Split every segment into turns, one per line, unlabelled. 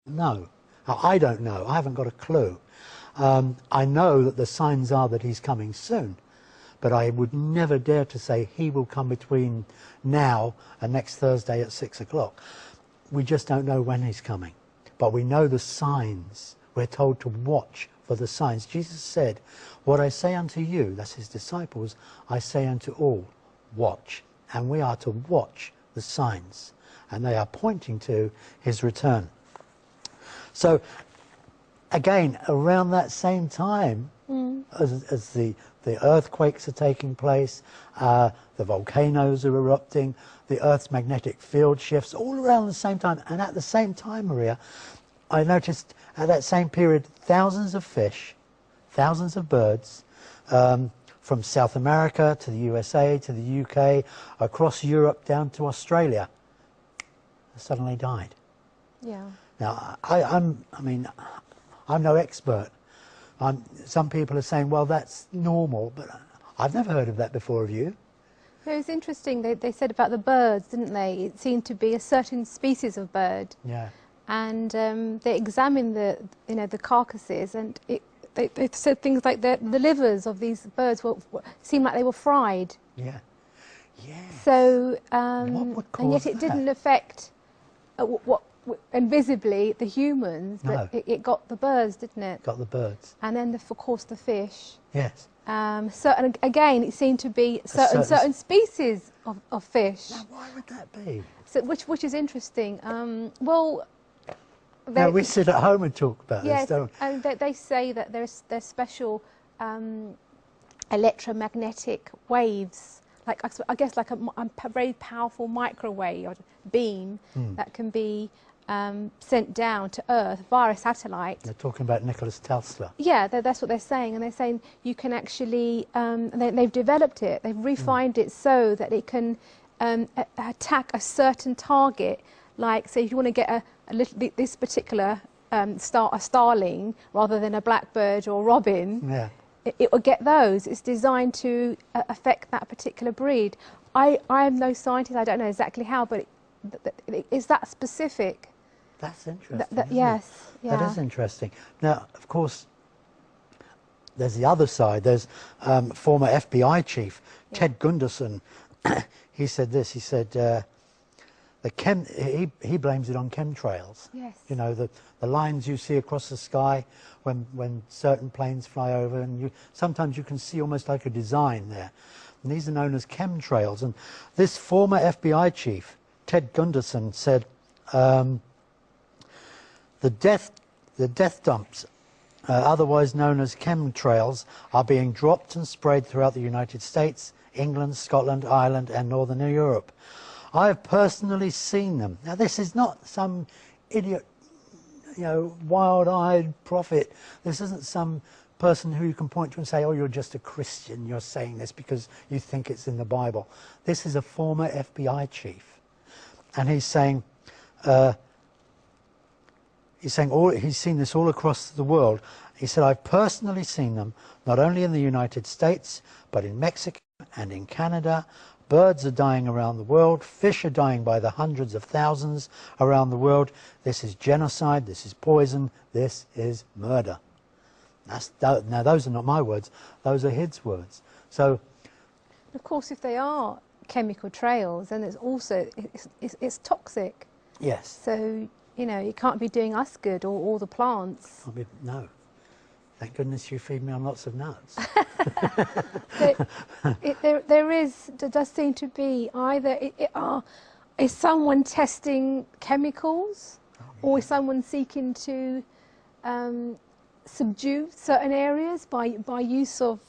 know. I don't know. I haven't got a clue. I know that the signs are that he's coming soon, but I would never dare to say he will come between now and next Thursday at 6 o'clock. We just don't know when he's coming, but we know the signs. We're told to watch for the signs. Jesus said, "What I say unto you," that's his disciples, "I say unto all, watch." And we are to watch the signs, and they are pointing to his return. So again, around that same time as the earthquakes are taking place, the volcanoes are erupting, the Earth's magnetic field shifts, all around the same time. And at the same time, Maria, I noticed at that same period thousands of fish, thousands of birds, from South America to the USA to the UK, across Europe down to Australia, suddenly died.
Yeah.
Now, I'm no expert. Some people are saying, well, that's normal, but I've never heard of that before. Have you?
It was interesting. They said about the birds, didn't they? It seemed to be a certain species of bird.
Yeah.
And they examined the carcasses, and they said things like the livers of these birds seemed like they were fried.
Yeah. Yeah.
So
what would cause
and yet it didn't affect invisibly the humans, but
no.
it got the birds, didn't it?
Got the birds.
And then of course the fish.
Yes.
So and again, it seemed to be certain species of fish.
Now, why would that be?
So which is interesting. Well.
Now we sit at home and talk about
yes,
this, don't we?
and they say that there's special electromagnetic waves, like I guess like a very powerful microwave or beam that can be sent down to Earth via a satellite.
They're talking about Nikola Tesla.
Yeah, that's what they're saying, and they're saying you can actually, they've developed it, they've refined it so that it can attack a certain target. Like, say, if you want to get this particular a starling rather than a blackbird or robin,
yeah.
it will get those. It's designed to affect that particular breed. I am no scientist. I don't know exactly how, but is that specific?
That's interesting.
Yes. Yeah.
That is interesting. Now, of course, there's the other side. There's former FBI chief Ted Gunderson. He said this. He said. He blames it on chemtrails.
Yes.
You know, the lines you see across the sky when certain planes fly over, and sometimes you can see almost like a design there. And these are known as chemtrails. And this former FBI chief, Ted Gunderson, said the death dumps, otherwise known as chemtrails, are being dropped and sprayed throughout the United States, England, Scotland, Ireland, and Northern Europe. I have personally seen them. Now, this is not some idiot, wild-eyed prophet. This isn't some person who you can point to and say, oh, you're just a Christian, you're saying this because you think it's in the Bible. This is a former FBI chief. And he's saying he's seen this all across the world. He said, I've personally seen them, not only in the United States, but in Mexico and in Canada. Birds are dying around the world. Fish are dying by the hundreds of thousands around the world. This is genocide. This is poison. This is murder. Now, those are not my words. Those are his words. So,
of course, if they are chemical trails, then it's also it's toxic.
yes.
So it can't be doing us good or the plants.
No. Thank goodness you feed me on lots of nuts.
There does seem to be either is someone testing chemicals, or is someone seeking to subdue certain areas by use of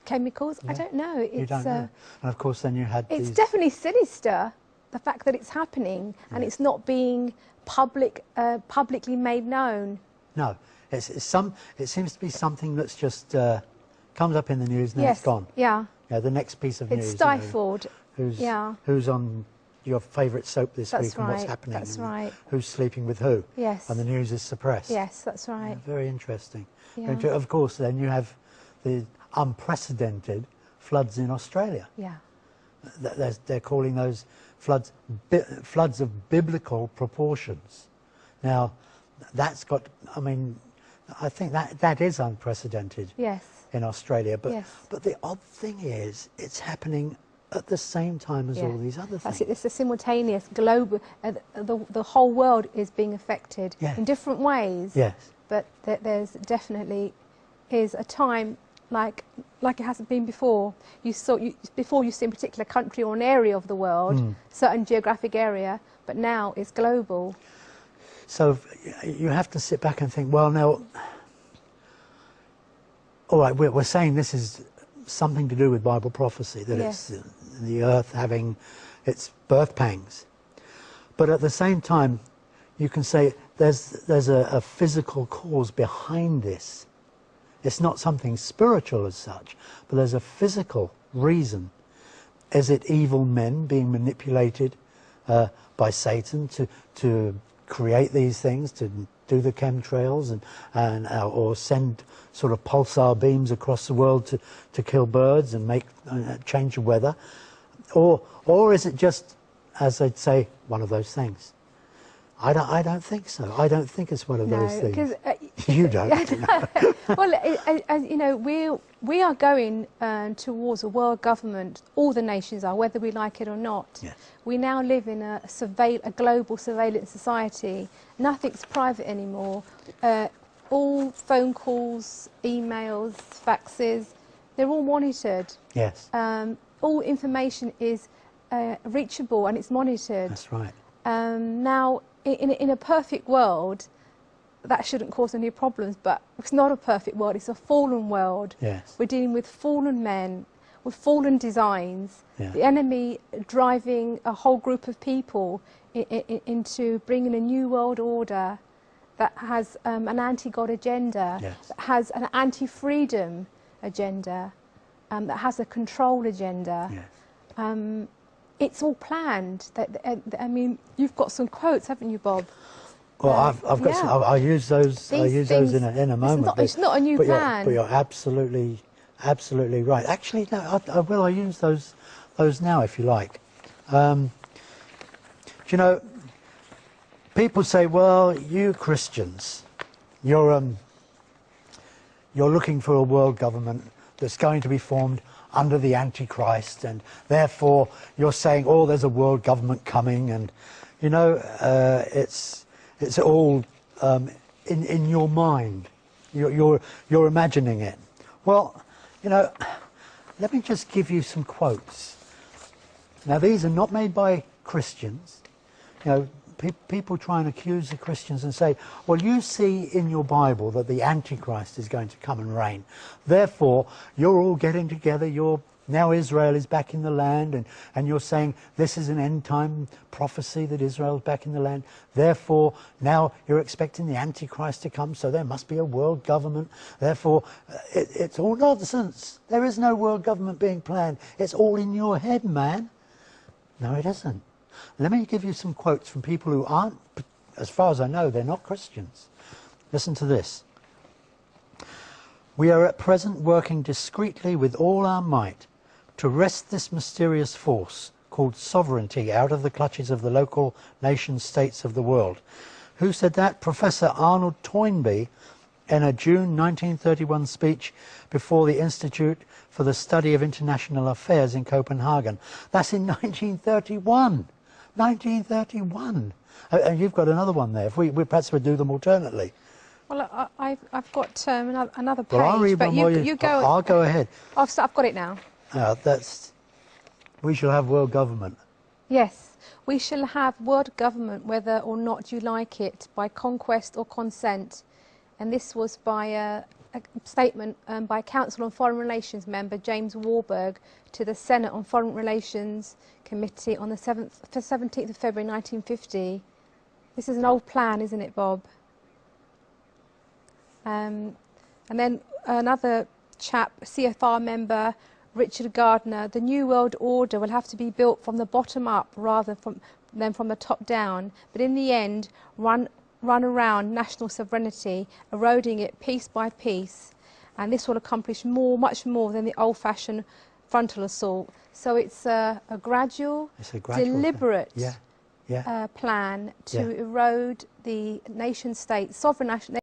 chemically? I don't know.
You don't know. And of course, then you had.
It's definitely sinister, the fact that it's happening and it's not being publicly made known.
No. It seems to be something that's just comes up in the news and then it's gone.
Yeah.
The next piece of news.
It's stifled.
Who's on your favourite soap this week and what's happening?
That's right.
Who's sleeping with who?
Yes.
And the news is suppressed.
Yes, that's right.
Yeah, very interesting.
Yeah.
And of course, then you have the unprecedented floods in Australia.
Yeah.
They're calling those floods of biblical proportions. Now, that's got, I mean, I think that is unprecedented
Yes.
in Australia. But,
Yes.
but the odd thing is, it's happening at the same time as
Yeah.
all these other
That's
things.
it. It's a simultaneous global. The whole world is being affected
Yeah.
in different ways.
Yes.
But there's definitely is a time like it hasn't been before. Before you see a particular country or an area of the world, certain geographic area, but now it's global.
So you have to sit back and think, well, now, all right, we're saying this is something to do with Bible prophecy, that
Yes.
it's the earth having its birth pangs. But at the same time, you can say there's a physical cause behind this. It's not something spiritual as such, but there's a physical reason. Is it evil men being manipulated by Satan to create these things, to do the chemtrails or send sort of pulsar beams across the world to kill birds and make change the weather? Or is it just, as they'd say, one of those things? I don't think so. I don't think it's one of those things. You don't.
Well, you know, we are going towards a world government. All the nations are, whether we like it or not.
Yes.
We now live in a global surveillance society. Nothing's private anymore. All phone calls, emails, faxes, they're all monitored.
Yes.
All information is reachable and it's monitored.
That's right.
Now, in a perfect world, that shouldn't cause any problems, but it's not a perfect world, it's a fallen world.
Yes.
We're dealing with fallen men, with fallen designs,
Yeah.
the enemy driving a whole group of people into bringing a new world order that has an anti-God agenda,
Yes.
that has an anti-freedom agenda, that has a control agenda.
Yes.
It's all planned. I mean, you've got some quotes, haven't you, Bob?
Well, I've got.
yeah.
Some, I'll use those. I'll
These
use those
things-
in a moment.
It's not a new plan.
But you're absolutely right. Actually, no, I'll use those now if you like. Do you know? People say, well, you Christians, you're looking for a world government that's going to be formed under the Antichrist, and therefore you're saying, oh, there's a world government coming, and you know, it's all in your mind. You're imagining it. Well, you know, let me just give you some quotes. Now, these are not made by Christians. You know, people try and accuse the Christians and say, well, you see in your Bible that the Antichrist is going to come and reign. Therefore, you're all getting together. Now Israel is back in the land, and you're saying this is an end-time prophecy that Israel's back in the land. Therefore, now you're expecting the Antichrist to come, so there must be a world government. Therefore, it's all nonsense. There is no world government being planned. It's all in your head, man. No, it isn't. Let me give you some quotes from people who aren't, as far as I know, they're not Christians. Listen to this. We are at present working discreetly with all our might to wrest this mysterious force called sovereignty out of the clutches of the local nation-states of the world. Who said that? Professor Arnold Toynbee in a June 1931 speech before the Institute for the Study of International Affairs in Copenhagen. That's in 1931. 1931. And you've got another one there. If we perhaps would do them alternately.
Well, I've got another page,
Well, I'll read
but
one more.
you go.
I'll go ahead.
I've got it now.
We shall have world government.
Yes, we shall have world government whether or not you like it, by conquest or consent. And this was by a statement by Council on Foreign Relations member James Warburg to the Senate on Foreign Relations Committee on the 17th of February 1950. This is an old plan, isn't it, Bob? And then another chap, CFR member Richard Gardner, the New World Order will have to be built from the bottom up rather than from the top down, but in the end run around national sovereignty, eroding it piece by piece, and this will accomplish much more than the old-fashioned frontal assault. So it's a gradual, deliberate
Yeah.
plan to
Yeah.
erode the nation state, sovereign nation